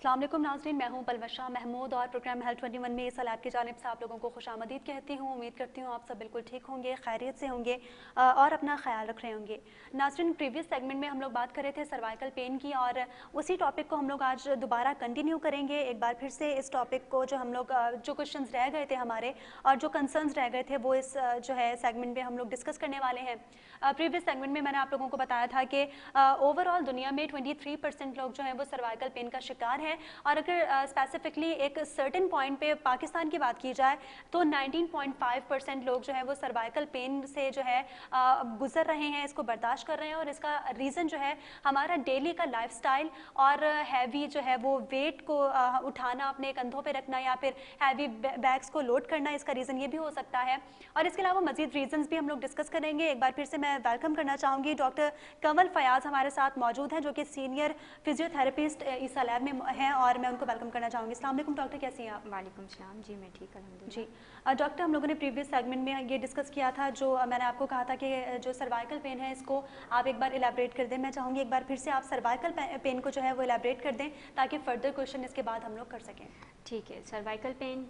अस्सलाम वालेकुम नाज़रीन, मैं हूं पलवशा महमूद और प्रोग्राम हेल्थ 21 में इस लैब की जानिब से आप लोगों को खुशामदीद कहती हूं। उम्मीद करती हूं आप सब बिल्कुल ठीक होंगे, खैरियत से होंगे और अपना ख्याल रख रहे होंगे। नाज़रीन, प्रीवियस सेगमेंट में हम लोग बात कर रहे थे सर्वाइकल पेन की और उसी टॉपिक को हम लोग आज दोबारा कंटिन्यू करेंगे। एक बार फिर से इस टॉपिक को जो हम लोग जो क्वेश्चन रह गए थे हमारे और जो कंसर्न्स रह गए थे वो इस जो है सेगमेंट में हम लोग डिस्कस करने वाले हैं। प्रीवियस सेगमेंट में मैंने आप लोगों को बताया था कि ओवरऑल दुनिया में 23% लोग जो हैं वो सर्वाइकल पेन का शिकार हैं और अगर स्पेसिफिकली एक सर्टेन पॉइंट पे पाकिस्तान की बात की जाए तो 19.5% लोग जो है वो सर्वाइकल पेन से जो है गुजर रहे हैं, इसको बर्दाश्त कर रहे हैं। और इसका रीज़न जो है हमारा डेली का लाइफस्टाइल और हैवी जो है वो वेट को उठाना, अपने कंधों पे रखना या फिर हैवी बैग्स को लोड करना, इसका रीज़न ये भी हो सकता है। और इसके अलावा मजीद रीजंस भी हम लोग डिस्कस करेंगे। एक बार फिर से मैं वेलकम करना चाहूँगी डॉक्टर कंवल फयाज हमारे साथ मौजूद हैं, जो कि सीनियर फिजियोथेरेपिस्ट इस लैब में हैं और मैं उनको वेलकम करना चाहूँगी। अस्सलाम वालेकुम डॉक्टर, कैसी हैं आप? वालेकुम सलाम जी, मैं ठीक अल्हम्दुलिल्लाह। जी डॉक्टर, हम लोगों ने प्रीवियस सेगमेंट में ये डिस्कस किया था, जो मैंने आपको कहा था कि जो सर्वाइकल पेन है इसको आप एक बार इलेबरेट कर दें। मैं चाहूँगी एक बार फिर से आप सर्वाइकल पेन को जो है वो इलेबरेट कर दें ताकि फर्दर क्वेश्चन इसके बाद हम लोग कर सकें। ठीक है, सर्वाइकल पेन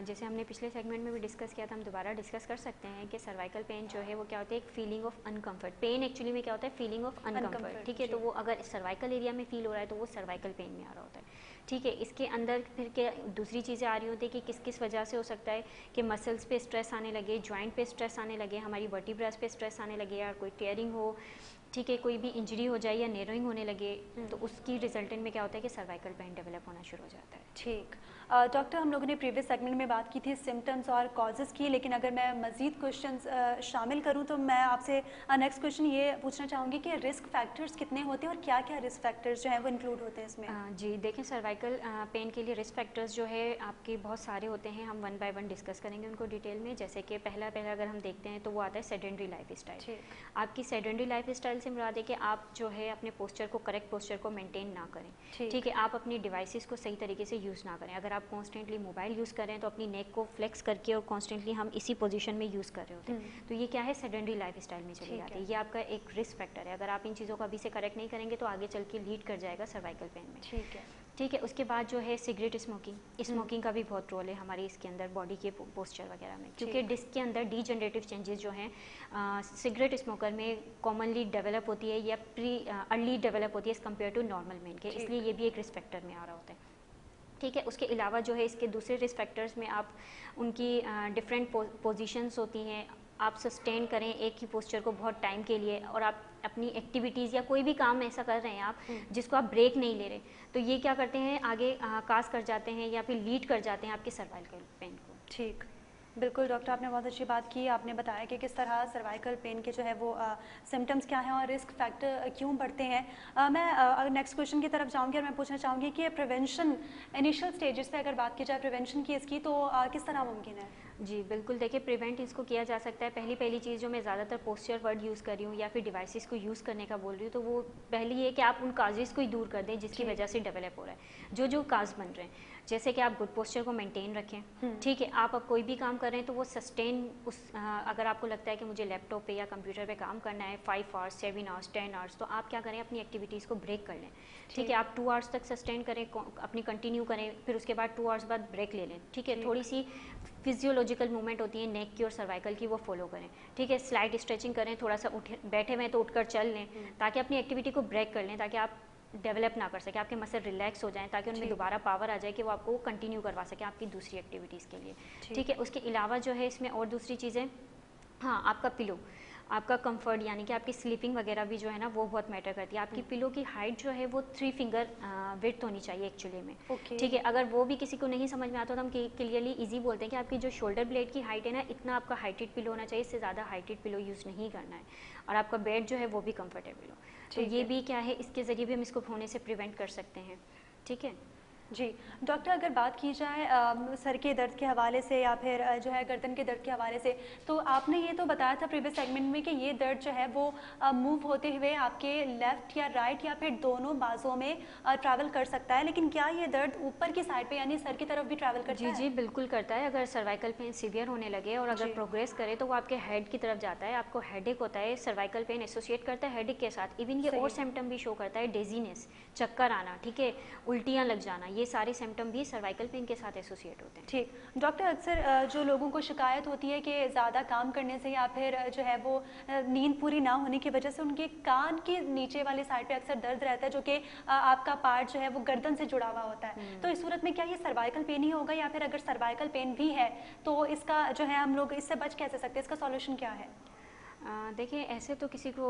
जैसे हमने पिछले सेगमेंट में भी डिस्कस किया था, हम दोबारा डिस्कस कर सकते हैं कि सर्वाइकल पेन जो है वो क्या होता है, एक feeling of uncomfort. Pain actually में क्या होता है, फीलिंग ऑफ अनकंफर्ट। ठीक है, तो वो अगर सर्वाइकल एरिया में फील हो रहा है तो वो सर्वाइकल पेन में आ रहा होता है। ठीक है, इसके अंदर फिर क्या दूसरी चीज़ें आ रही होती है कि किस किस वजह से हो सकता है कि मसल्स पे स्ट्रेस आने लगे, जॉइंट पे स्ट्रेस आने लगे, हमारी वर्टिब्रास पे स्ट्रेस आने लगे, या कोई टेयरिंग हो, ठीक है, कोई भी इंजरी हो जाए या नेरोइंग होने लगे, तो उसकी रिजल्टेंट में क्या होता है कि सर्वाइकल पेन डेवलप होना शुरू हो जाता है। ठीक डॉक्टर, हम लोगों ने प्रीवियस सेगमेंट में बात की थी सिम्टम्स और कॉजेज़ की, लेकिन अगर मैं मज़ीद क्वेश्चंस शामिल करूं तो मैं आपसे नेक्स्ट क्वेश्चन ये पूछना चाहूँगी कि रिस्क फैक्टर्स कितने होते हैं और क्या क्या रिस्क फैक्टर्स जो हैं वो इंक्लूड होते हैं इसमें? जी देखें, सर्वाइकल पेन के लिए रिस्क फैक्टर्स जो है आपके बहुत सारे होते हैं। हम वन बाय वन डिस्कस करेंगे उनको डिटेल में। जैसे कि पहला अगर हम देखते हैं तो वो आता है सेडेंडरी लाइफ स्टाइल। आपकी सेडेंडरी लाइफ स्टाइल से मुराद है कि आप जो है अपने पोस्चर को, करेक्ट पोस्चर को मेंटेन ना करें। ठीक है, आप अपनी डिवाइसेस को सही तरीके से यूज़ ना करें। अगर आप कॉन्स्टेंटली मोबाइल यूज़ करें तो अपनी नेक को फ्लेक्स करके और कॉन्स्टेंटली हम इसी पोजीशन में यूज़ कर रहे होते हैं, तो ये क्या है, सेडेंडरी लाइफ स्टाइल में चली जाती है। ये आपका एक रिस्क फैक्टर है। अगर आप इन चीज़ों को अभी से करेक्ट नहीं करेंगे तो आगे चल के लीड कर जाएगा सर्वाइकल पेन में। ठीक है, उसके बाद जो है सिगरेट स्मोकिंग का भी बहुत रोल है हमारी इसके अंदर, बॉडी के पोस्चर वगैरह में, क्योंकि डिस्क के अंदर डीजनरेटिव चेंजेस जो हैं सिगरेट स्मोकर में कॉमनली डेवलप होती है या अर्ली डेवलप होती है as compared to normal man के, इसलिए ये भी एक रिस्क फैक्टर में आ रहा होता है। ठीक है, उसके अलावा जो है इसके दूसरे रिस्क फैक्टर्स में आप उनकी डिफरेंट पोजीशंस होती हैं। आप सस्टेन करें एक ही पोस्चर को बहुत टाइम के लिए और आप अपनी एक्टिविटीज़ या कोई भी काम ऐसा कर रहे हैं आप जिसको आप ब्रेक नहीं ले रहे, तो ये क्या करते हैं, आगे काज कर जाते हैं या फिर लीड कर जाते हैं आपके सर्वाइकल पेन को। ठीक, बिल्कुल डॉक्टर, आपने बहुत अच्छी बात की। आपने बताया कि किस तरह सर्वाइकल पेन के जो है वो सिम्टम्स क्या हैं और रिस्क फैक्टर क्यों बढ़ते हैं। मैं नेक्स्ट क्वेश्चन की तरफ जाऊंगी और मैं पूछना चाहूँगी कि प्रिवेंशन इनिशियल स्टेजेस पे अगर बात की जाए प्रिवेंशन की इसकी, तो किस तरह मुमकिन है? जी बिल्कुल, देखिए प्रिवेंट इसको किया जा सकता है। पहली चीज़ जो मैं ज़्यादातर पोस्चर वर्ड यूज़ कर रही हूँ या फिर डिवाइसेस को यूज़ करने का बोल रही हूँ, तो वो पहली है कि आप उन काजेज़ को ही दूर कर दें जिसकी वजह से डेवलप हो रहा है, जो काज बन रहे हैं। जैसे कि आप गुड पोस्चर को मेंटेन रखें। ठीक है, आप अब कोई भी काम कर रहे हैं तो वो सस्टेन अगर आपको लगता है कि मुझे लैपटॉप पे या कंप्यूटर पे काम करना है 5 आवर्स, 7 आवर्स, 10 आवर्स, तो आप क्या करें, अपनी एक्टिविटीज़ को ब्रेक कर लें। ठीक है, आप 2 आवर्स तक सस्टेन करें, अपनी कंटिन्यू करें, फिर उसके बाद 2 आवर्स बाद ब्रेक ले लें। ठीक है, थोड़ी सी फिजियोलॉजिकल मूवमेंट होती है नेक की और सर्वाइकल की, वो फॉलो करें। ठीक है, स्लाइड स्ट्रेचिंग करें, थोड़ा सा बैठे हुए तो उठकर चल लें, ताकि अपनी एक्टिविटी को ब्रेक कर लें, ताकि आप डेवलप ना कर सके, आपके मसल रिलैक्स हो जाएं, ताकि उनमें दोबारा पावर आ जाए कि वो आपको कंटिन्यू करवा सके आपकी दूसरी एक्टिविटीज़ के लिए। ठीक है, उसके अलावा जो है इसमें और दूसरी चीज़ें, हाँ, आपका पिलो, आपका कंफर्ट, यानी कि आपकी स्लीपिंग वगैरह भी जो है ना वो बहुत मैटर करती है। आपकी पिलो की हाइट जो है वो 3 फिंगर विड्थ होनी चाहिए एक्चुअली में। ठीक है, अगर वो भी किसी को नहीं समझ में आता तो हम क्लियरली इजी बोलते हैं कि आपकी जो शोल्डर ब्लेड की हाइट है ना, इतना आपका हाइटेड पिलो होना चाहिए, इससे ज़्यादा हाइटेड पिलो यूज़ नहीं करना है, और आपका बेड जो है वो भी कम्फर्टेबल हो। तो ये भी क्या है, इसके ज़रिए भी हम इसको होने से प्रिवेंट कर सकते हैं। ठीक है जी डॉक्टर, अगर बात की जाए सर के दर्द के हवाले से या फिर जो है गर्दन के दर्द के हवाले से, तो आपने ये तो बताया था प्रीवियस सेगमेंट में कि ये दर्द जो है वो मूव होते हुए आपके लेफ़्ट या राइट या फिर दोनों बाजुओं में ट्रैवल कर सकता है, लेकिन क्या ये दर्द ऊपर की साइड पे यानी सर की तरफ भी ट्रैवल करता है? जी बिल्कुल करता है। अगर सर्वाइकल पेन सीवियर होने लगे और अगर प्रोग्रेस करे तो वो आपके हेड की तरफ जाता है, आपको हेडेक होता है। सर्वाइकल पेन एसोसिएट करता है हेडेक के साथ। इवन ये और सिम्टम भी शो करता है, डेजीनेस, चक्कर आना, ठीक है, उल्टियाँ लग जाना, ये सारे सिम्टम भी सर्वाइकल पेन के साथ एसोसिएट होते हैं। ठीक डॉक्टर, अक्सर जो लोगों को शिकायत होती है कि ज़्यादा काम करने से या फिर जो है वो नींद पूरी ना होने की वजह से उनके कान के नीचे वाले साइड पे अक्सर दर्द रहता है, जो कि आपका पार्ट जो है वो गर्दन से जुड़ा हुआ होता है। तो इस सूरत में क्या ये सर्वाइकल पेन ही होगा, या फिर अगर सर्वाइकल पेन भी है तो इसका जो है हम लोग इससे बच कैसे सकते हैं, इसका सॉल्यूशन क्या है? देखिए, ऐसे तो किसी को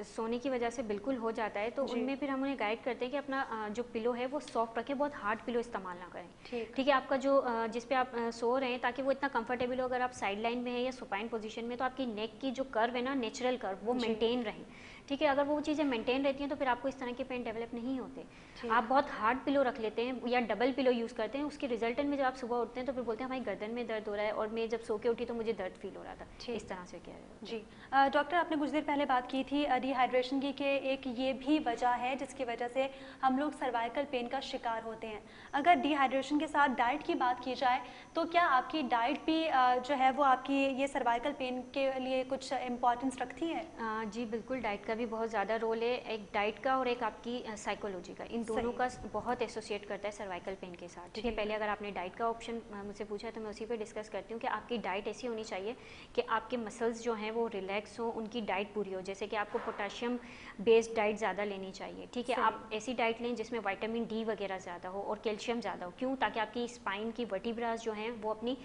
सोने की वजह से बिल्कुल हो जाता है, तो उनमें फिर हम उन्हें गाइड करते हैं कि अपना जो पिलो है वो सॉफ्ट रखें, बहुत हार्ड पिलो इस्तेमाल ना करें। ठीक है, आपका जो जिस पे आप सो रहे हैं, ताकि वो इतना कंफर्टेबल हो। अगर आप साइड लाइन में है या सुपाइन पोजीशन में, तो आपकी नेक की जो कर्व है ना, नेचुरल कर्व, वो मेंटेन रहे। ठीक है, अगर वो चीज़ें मेंटेन रहती हैं तो फिर आपको इस तरह के पेन डेवलप नहीं होते। आप बहुत हार्ड पिलो रख लेते हैं या डबल पिलो यूज़ करते हैं, उसके रिजल्टेंट में जब आप सुबह उठते हैं तो फिर बोलते हैं हमारी गर्दन में दर्द हो रहा है, और मैं जब सो के उठी तो मुझे दर्द फील हो रहा था। इस तरह से क्या है जी। डॉक्टर, आपने कुछ देर पहले बात की थी डिहाइड्रेशन की, कि एक ये भी वजह है जिसकी वजह से हम लोग सर्वाइकल पेन का शिकार होते हैं। अगर डिहाइड्रेशन के साथ डाइट की बात की जाए तो क्या आपकी डाइट भी जो है वो आपकी ये सर्वाइकल पेन के लिए कुछ इम्पोर्टेंस रखती है? जी बिल्कुल, डाइट का भी बहुत ज़्यादा रोल है। एक डाइट का और एक आपकी साइकोलॉजी का, इन दोनों का बहुत एसोसिएट करता है सर्वाइकल पेन के साथ। ठीक है, पहले अगर आपने डाइट का ऑप्शन मुझसे पूछा है तो मैं उसी पे डिस्कस करती हूँ कि आपकी डाइट ऐसी होनी चाहिए कि आपके मसल्स जो हैं वो रिलैक्स हो, उनकी डाइट पूरी हो। जैसे कि आपको पोटाशियम बेस्ड डाइट ज़्यादा लेनी चाहिए। ठीक है, आप ऐसी डाइट लें जिसमें विटामिन डी वगैरह ज़्यादा हो और कैल्शियम ज़्यादा हो। क्यों? ताकि आपकी स्पाइन की वर्टिब्रास जो हैं वो अपनी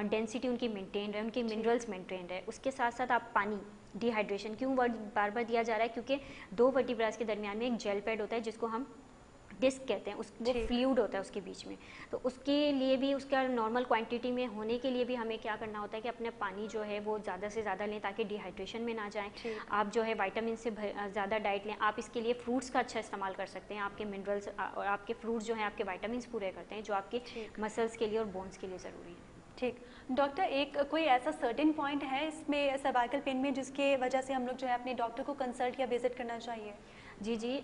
डेंसिटी उनकी मेंटेन रहे, उनके मिनरल्स मेंटेन रहे। उसके साथ साथ आप पानी, डिहाइड्रेशन क्यों वर्ड बार बार दिया जा रहा है? क्योंकि दो वर्टिब्रास के दरमियान में एक जेल पैड होता है जिसको हम डिस्क कहते हैं, वो फ्लूइड होता है उसके बीच में। तो उसके लिए भी, उसका नॉर्मल क्वांटिटी में होने के लिए भी हमें क्या करना होता है कि अपने पानी जो है वो ज़्यादा से ज़्यादा लें ताकि डिहाइड्रेशन में ना जाएं। आप जो है विटामिन से ज़्यादा डाइट लें। आप इसके लिए फ्रूट्स का अच्छा इस्तेमाल कर सकते हैं। आपके मिनरल्स और आपके फ्रूट्स जो हैं आपके विटामिन पूरे करते हैं, जो आपके मसल्स के लिए और बोन्स के लिए ज़रूरी है। ठीक डॉक्टर, एक कोई ऐसा सर्टेन पॉइंट है इसमें सर्वाइकल पेन में जिसके वजह से हम लोग जो है अपने डॉक्टर को कंसल्ट या विजिट करना चाहिए? जी जी,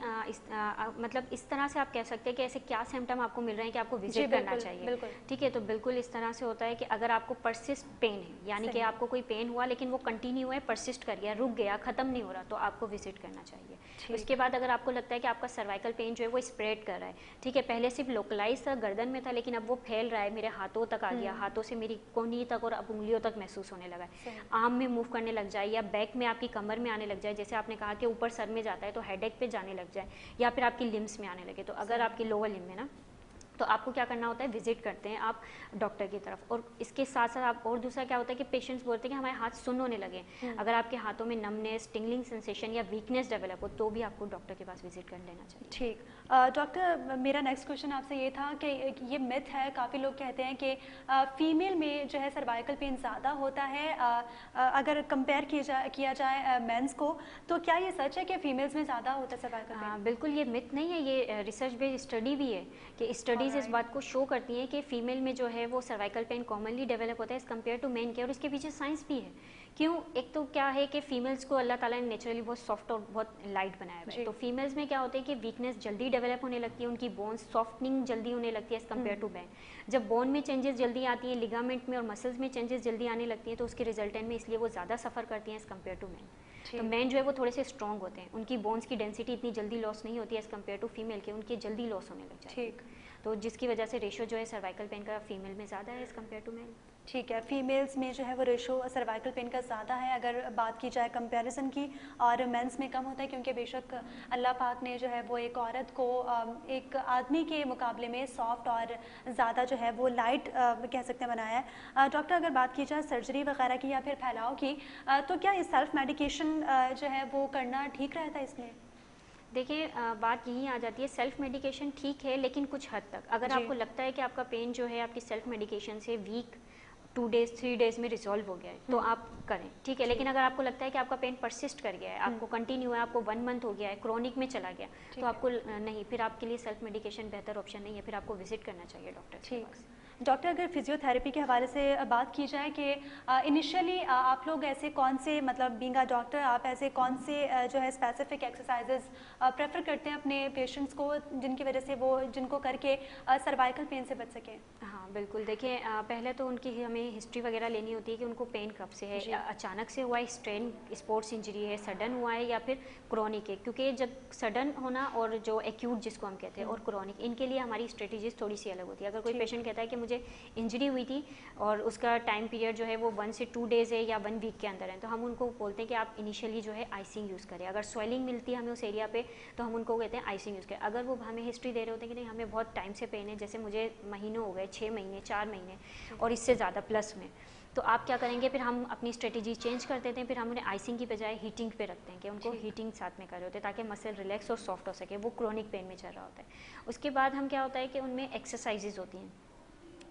मतलब इस तरह से आप कह सकते हैं कि ऐसे क्या सिम्टम आपको मिल रहे हैं कि आपको विजिट करना चाहिए। ठीक है, तो बिल्कुल इस तरह से होता है कि अगर आपको परसिस्ट पेन है, यानी कि आपको कोई पेन हुआ लेकिन वो कंटिन्यू है, परसिस्ट कर गया, रुक गया, खत्म नहीं हो रहा, तो आपको विजिट करना चाहिए। उसके बाद अगर आपको लगता है कि आपका सर्वाइकल पेन जो है वो स्प्रेड कर रहा है, ठीक है, पहले सिर्फ लोकलाइज था, गर्दन में था, लेकिन अब वो फैल रहा है, मेरे हाथों तक आ गया, हाथों से मेरी कोहनी तक और अब उंगलियों तक महसूस होने लगा है, आर्म में मूव करने लग जाए या बैक में आपकी कमर में आने लग जाए, जैसे आपने कहा कि ऊपर सर में जाता है तो हेडेक पे जाने लग जाए, या फिर आपकी लिम्स में आने लगे। तो अगर आपकी लोअर लिम्ब में ना, तो आपको क्या करना होता है, विजिट करते हैं आप डॉक्टर की तरफ। और इसके साथ साथ आप, और दूसरा क्या होता है कि पेशेंट्स बोलते हैं कि हमारे हाथ सुन्न होने लगे। अगर आपके हाथों में नमनेस, टिंगलिंग सेंसेशन या वीकनेस डेवलप हो तो भी आपको डॉक्टर के पास विजिट कर लेना चाहिए। ठीक डॉक्टर, मेरा नेक्स्ट क्वेश्चन आपसे ये था कि ये मिथ है, काफ़ी लोग कहते हैं कि फीमेल में जो है सर्वाइकल पेन ज़्यादा होता है अगर कंपेयर किया जाए मेंस को, तो क्या ये सच है कि फीमेल्स में ज़्यादा होता है सर्वाइकल पेन? बिल्कुल, ये मिथ नहीं है, ये रिसर्च बेस्ड स्टडी भी है कि स्टडीज़ इस बात को शो करती हैं कि फीमेल में जो है वो सर्वाइकल पेन कॉमनली डेवलप होता है एज़ कम्पेयर टू मेन के। और इसके पीछे साइंस भी है। क्यों? एक तो क्या है कि फीमेल्स को अल्लाह ताला ने नेचुरली बहुत सॉफ्ट और बहुत लाइट बनाया हुआ है, तो फीमेल्स में क्या होता है कि वीकनेस जल्दी डेवलप होने लगती है, उनकी बोन्स सॉफ्टनिंग जल्दी होने लगती है एज़ कम्पेयर टू मैन। जब बोन में चेंजेस जल्दी आती हैं, लिगामेंट में और मसल्स में चेंजेस जल्दी आने लगती हैं, तो उसके रिजल्टेंट में इसलिए वो ज़्यादा सफ़र करती हैं एज़ कम्पेयर टू मैन। तो मैन जो है वो थोड़े से स्ट्रॉन्ग होते हैं, उनकी बोन्स की डेंसिटी इतनी जल्दी लॉस नहीं होती है एज़ कम्पेयर टू फीमेल के, उनके जल्दी लॉस होने लग जाती है। तो जिसकी वजह से रेशो जो है सर्वाइकल पेन का फीमेल में ज़्यादा है एज़ कम्पेयर टू मेल। ठीक है, फीमेल्स में जो है वो रेशो सर्वाइकल पेन का ज़्यादा है अगर बात की जाए कंपैरिजन की, और मेंस में कम होता है, क्योंकि बेशक अल्लाह पाक ने जो है वो एक औरत को एक आदमी के मुकाबले में सॉफ्ट और ज़्यादा जो है वो लाइट कह सकते हैं बनाया है। डॉक्टर, अगर बात की जाए सर्जरी वगैरह की या फिर फैलाव की, तो क्या ये सेल्फ मेडिकेशन जो है वो करना ठीक रहता है इसमें? देखिए, बात यही आ जाती है, सेल्फ मेडिकेशन ठीक है लेकिन कुछ हद तक। अगर आपको लगता है कि आपका पेन जो है आपकी सेल्फ मेडिकेशन से वीक 2 डेज 3 डेज में रिजॉल्व हो गया है तो आप करें, ठीक है। लेकिन अगर आपको लगता है कि आपका पेन परसिस्ट कर गया है, आपको कंटिन्यू है, आपको 1 मंथ हो गया है, क्रॉनिक में चला गया, तो आपको नहीं, फिर आपके लिए सेल्फ मेडिकेशन बेहतर ऑप्शन नहीं है, फिर आपको विजिट करना चाहिए डॉक्टर के पास। डॉक्टर, अगर फिजियोथेरेपी के हवाले से बात की जाए कि इनिशियली आप लोग ऐसे कौन से, मतलब बीइंग अ डॉक्टर, आप ऐसे कौन से जो है स्पेसिफिक एक्सरसाइजेस प्रेफर करते हैं अपने पेशेंट्स को जिनकी वजह से वो जिनको करके सर्वाइकल पेन से बच सकें? हाँ बिल्कुल। देखिए पहले तो उनकी हमें हिस्ट्री वगैरह लेनी होती है कि उनको पेन कब से है, अचानक से हुआ है, स्ट्रेन स्पोर्ट्स इंजरी है, सडन हुआ है या फिर क्रॉनिक है। क्योंकि जब सडन होना और जो एक्यूट जिसको हम कहते हैं और क्रॉनिक, इनके लिए हमारी स्ट्रेटेजीज थोड़ी सी अलग होती है। अगर कोई पेशेंट कहता है कि मुझे इंजरी हुई थी और उसका टाइम पीरियड जो है वो 1 से 2 डेज़ है या 1 वीक के अंदर है, तो हम उनको बोलते हैं कि आप इनिशियली जो है आइसिंग यूज़ करें। अगर स्वेलिंग मिलती है हमें उस एरिया पे तो हम उनको कहते हैं आइसिंग यूज़ करें। अगर वो हमें हिस्ट्री दे रहे होते हैं कि नहीं हमें बहुत टाइम से पेन है, जैसे मुझे महीनों हो गए, 6 महीने, 4 महीने और इससे ज़्यादा प्लस में, तो आप क्या करेंगे, फिर हम अपनी स्ट्रेटेजी चेंज कर देते हैं। फिर हम उन्हें आइसिंग की बजाय हीटिंग पे रखते हैं कि उनको हीटिंग साथ में कर रहे होते हैं ताकि मसल रिलैक्स और सॉफ्ट हो सके। वो क्रॉनिक पेन में चल रहा होता है। उसके बाद हम क्या होता है कि उनमें एक्सरसाइजेज होती हैं,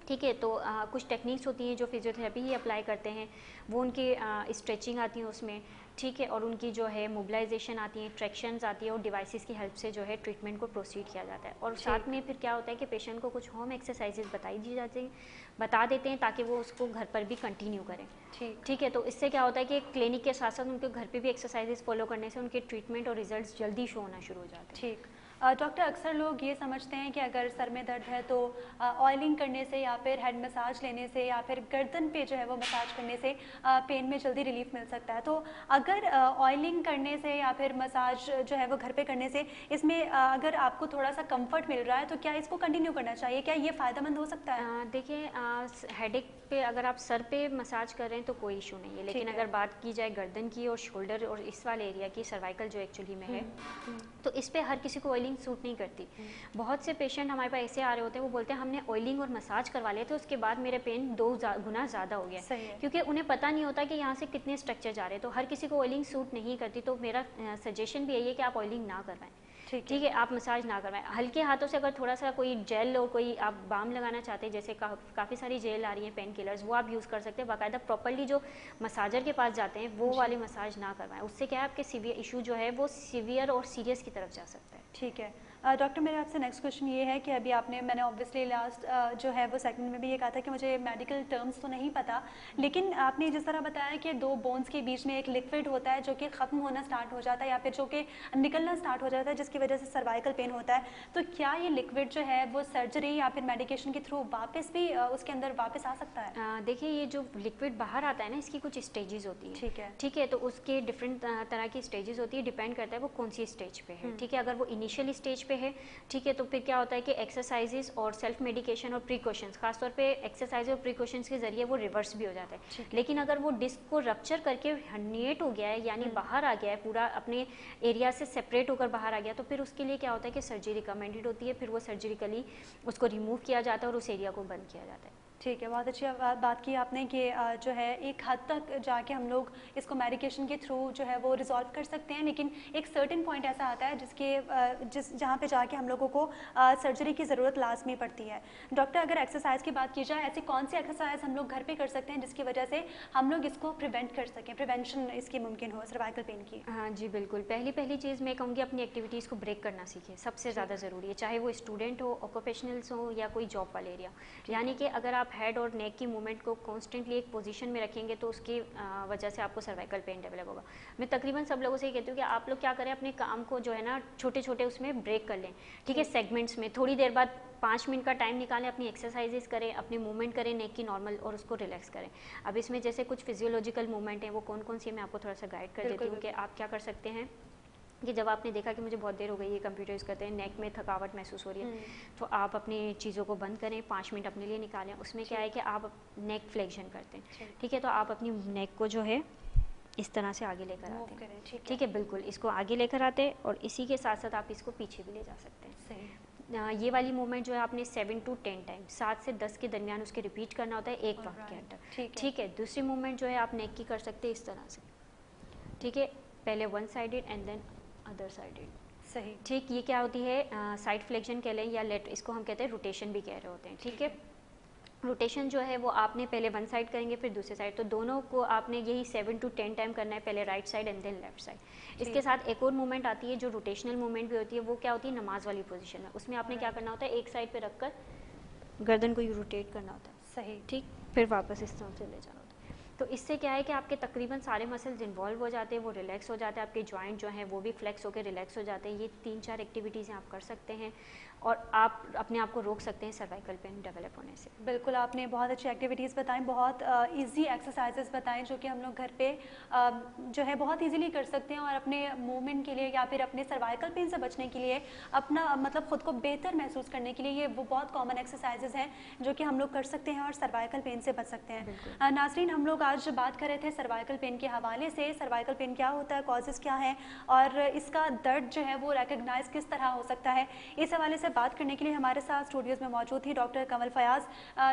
ठीक है। तो कुछ टेक्निक्स होती हैं जो फिजियोथेरेपी ही अप्लाई करते हैं, वो उनकी स्ट्रेचिंग आती है उसमें, ठीक है, और उनकी जो है मोबिलाइजेशन आती है, ट्रैक्शंस आती है और डिवाइसेस की हेल्प से जो है ट्रीटमेंट को प्रोसीड किया जाता है। और साथ में फिर क्या होता है कि पेशेंट को कुछ होम एक्सरसाइजेज बता देते हैं ताकि वो उसको घर पर भी कंटिन्यू करें। ठीक है। तो इससे क्या होता है कि क्लिनिक के साथ साथ उनके घर पे भी एक्सरसाइजेज फॉलो करने से उनके ट्रीटमेंट और रिजल्ट्स जल्दी शो होना शुरू हो जाते हैं। ठीक। डॉक्टर, अक्सर लोग ये समझते हैं कि अगर सर में दर्द है तो ऑयलिंग करने से या फिर हेड मसाज लेने से या फिर गर्दन पे जो है वो मसाज करने से पेन में जल्दी रिलीफ मिल सकता है। तो अगर ऑयलिंग करने से या फिर मसाज जो है वो घर पे करने से इसमें अगर आपको थोड़ा सा कंफर्ट मिल रहा है तो क्या इसको कंटिन्यू करना चाहिए? क्या ये फ़ायदेमंद हो सकता है? देखिए हेडेक पे अगर आप सर पे मसाज कर रहे हैं तो कोई इशू नहीं है, लेकिन अगर बात की जाए गर्दन की और शोल्डर और इस वाले एरिया की, सर्वाइकल जो एक्चुअली में है, तो इस पे हर किसी को ऑयलिंग सूट नहीं करती। बहुत से पेशेंट हमारे पास ऐसे आ रहे होते हैं, वो बोलते हैं हमने ऑयलिंग और मसाज करवा लिया तो उसके बाद मेरे पेन 2 गुना ज़्यादा हो गया, क्योंकि उन्हें पता नहीं होता कि यहाँ से कितने स्ट्रक्चर जा रहे हैं। तो हर किसी को ऑयलिंग सूट नहीं करती, तो मेरा सजेशन भी यही है कि आप ऑयलिंग ना करवाएं। ठीक है, आप मसाज ना करवाएं। हल्के हाथों से अगर थोड़ा सा कोई जेल और कोई आप बाम लगाना चाहते हैं, जैसे काफ़ी सारी जेल आ रही हैं पेन किलर्स, वो आप यूज़ कर सकते हैं। बाकायदा प्रॉपर्ली जो मसाजर के पास जाते हैं वो वाले मसाज ना करवाएं, उससे क्या है आपके सीवियर इशू जो है वो सीवियर और सीरियस की तरफ जा सकता है। ठीक है। डॉक्टर, मेरा आपसे नेक्स्ट क्वेश्चन ये है कि अभी मैंने ऑब्वियसली लास्ट जो है वो सेगमेंट में भी ये कहा था कि मुझे मेडिकल टर्म्स तो नहीं पता, लेकिन आपने जिस तरह बताया कि 2 बोन्स के बीच में एक लिक्विड होता है जो कि ख़त्म होना स्टार्ट हो जाता है या फिर जो कि निकलना स्टार्ट हो जाता है जिसकी वजह से सर्वाइकल पेन होता है, तो क्या ये लिक्विड जो है वो सर्जरी या फिर मेडिकेशन के थ्रू वापस भी उसके अंदर वापस आ सकता है? देखिए ये जो लिक्विड बाहर आता है ना, इसकी कुछ स्टेजेस होती है। ठीक है, तो उसके डिफरेंट तरह की स्टेजेस होती है, डिपेंड करता है वो कौन सी स्टेज पे है। ठीक है, अगर वो इनिशियल स्टेज पे है, ठीक है, तो फिर क्या होता है कि एक्सरसाइजेस और सेल्फ मेडिकेशन और प्रिकॉशंस, खासतौर पे एक्सरसाइज और प्रिकॉशंस के जरिए वो रिवर्स भी हो जाता है। लेकिन अगर वो डिस्क को रप्चर करके हर्निएट हो गया है, यानी बाहर आ गया है, पूरा अपने एरिया से सेपरेट होकर बाहर आ गया, तो फिर उसके लिए क्या होता है कि सर्जरी रिकमेंडेड होती है। फिर वो सर्जिकली उसको रिमूव किया जाता है और उस एरिया को बंद किया जाता है। ठीक है, बहुत अच्छी बात की आपने कि जो है एक हद तक जाके हम लोग इसको मेडिकेशन के थ्रू जो है वो रिजॉल्व कर सकते हैं, लेकिन एक सर्टेन पॉइंट ऐसा आता है जहाँ पे जाके हम लोगों को सर्जरी की ज़रूरत लाजमी पड़ती है। डॉक्टर, अगर एक्सरसाइज की बात की जाए, ऐसी कौन सी एक्सरसाइज हम लोग घर पे कर सकते हैं जिसकी वजह से हम लोग इसको प्रिवेंट कर सकें, प्रिवेंशन इसकी मुमकिन हो सर्वाइकल पेन की? हाँ जी बिल्कुल। पहली चीज़ मैं कहूँगी अपनी एक्टिविटीज़ को ब्रेक करना सीखें, सबसे ज़्यादा ज़रूरी है, चाहे वो स्टूडेंट हो, ऑक्यूपेशनल्स हो या कोई जॉब वाले एरिया। यानी कि अगर आप हेड और नेक की मूवमेंट को कॉन्स्टेंटली एक पोजीशन में रखेंगे तो उसकी वजह से आपको सर्वाइकल पेन डेवलप होगा। मैं तकरीबन सब लोगों से ये कहती हूँ कि आप लोग क्या करें, अपने काम को जो है ना छोटे छोटे उसमें ब्रेक कर लें। ठीक है, सेगमेंट्स में थोड़ी देर बाद 5 मिनट का टाइम निकालें, अपनी एक्सरसाइजेस करें, अपनी मूवमेंट करें नेक की नॉर्मल, और उसको रिलैक्स करें। अब इसमें जैसे कुछ फिजियोलॉजिकल मूवमेंट हैं, वो कौन कौन सी है मैं आपको थोड़ा सा गाइड कर देती हूँ कि आप क्या कर सकते हैं। कि जब आपने देखा कि मुझे बहुत देर हो गई है कंप्यूटर यूज़ करते हैं, नेक में थकावट महसूस हो रही है, तो आप अपनी चीज़ों को बंद करें, 5 मिनट अपने लिए निकालें। उसमें क्या है कि आप नेक फ्लेक्शन करते हैं। ठीक है, तो आप अपनी नेक को जो है इस तरह से आगे लेकर आते हैं। ठीक है, बिल्कुल इसको आगे लेकर आते हैं और इसी के साथ साथ आप इसको पीछे भी ले जा सकते हैं। सही। ये वाली मूवमेंट जो है आपने 7 to 10 टाइम, 7 से 10 के दरमियान उसके रिपीट करना होता है एक वक्त के अंदर। ठीक है, दूसरी मूवमेंट जो है आप नेक की कर सकते हैं इस तरह से। ठीक है, पहले 1 sided and then other sided. सही। ठीक, ये क्या होती है, साइड फ्लेक्शन कह लें या लेट, इसको हम कहते हैं रोटेशन भी कह रहे होते हैं। ठीक है, रोटेशन जो है वो आपने पहले 1 साइड करेंगे फिर दूसरे साइड, तो दोनों को आपने यही 7 to 10 टाइम करना है, पहले right side and then left side. इसके साथ एक और मूवमेंट आती है जो रोटेशनल मूवमेंट भी होती है, वो क्या होती है, नमाज वाली पोजीशन में। उसमें आपने क्या करना होता है, एक साइड पे रखकर गर्दन को रोटेट करना होता है। सही। ठीक, फिर वापस इस तरह से ले जाना होता है। तो इससे क्या है कि आपके तकरीबन सारे मसल्स इन्वॉल्व हो जाते हैं, वो रिलैक्स हो जाते हैं, आपके जॉइंट जो हैं वो भी फ्लेक्स होकर रिलैक्स हो जाते हैं। ये 3-4 एक्टिविटीज़ आप कर सकते हैं। और आप अपने आप को रोक सकते हैं सर्वाइकल पेन डेवलप होने से। बिल्कुल, आपने बहुत अच्छी एक्टिविटीज़ बताई, बहुत इजी एक्सरसाइजेस बताएं जो कि हम लोग घर पे जो है बहुत इजीली कर सकते हैं और अपने मूवमेंट के लिए या फिर अपने सर्वाइकल पेन से बचने के लिए, अपना मतलब खुद को बेहतर महसूस करने के लिए ये वो बहुत कॉमन एक्सरसाइजेस हैं जो कि हम लोग कर सकते हैं और सर्वाइकल पेन से बच सकते हैं। नाज़रीन, हम लोग आज बात कर रहे थे सर्वाइकल पेन के हवाले से, सर्वाइकल पेन क्या होता है, कॉजेज़ क्या हैं और इसका दर्द जो है वो रिकग्नाइज किस तरह हो सकता है। इस हवाले से बात करने के लिए हमारे साथ स्टूडियोज़ में मौजूद थी डॉक्टर कंवल फयाज,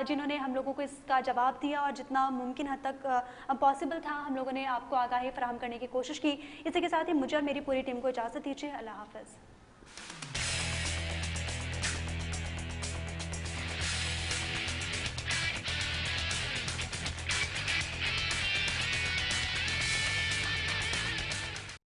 जिन्होंने हम लोगों को इसका जवाब दिया और जितना मुमकिन हद तक पॉसिबल था हम लोगों ने आपको आगाही फराहम करने की कोशिश की। इसी के साथ ही मुझे और मेरी पूरी टीम को इजाज़त दीजिए। अल्लाह हाफ़िज़।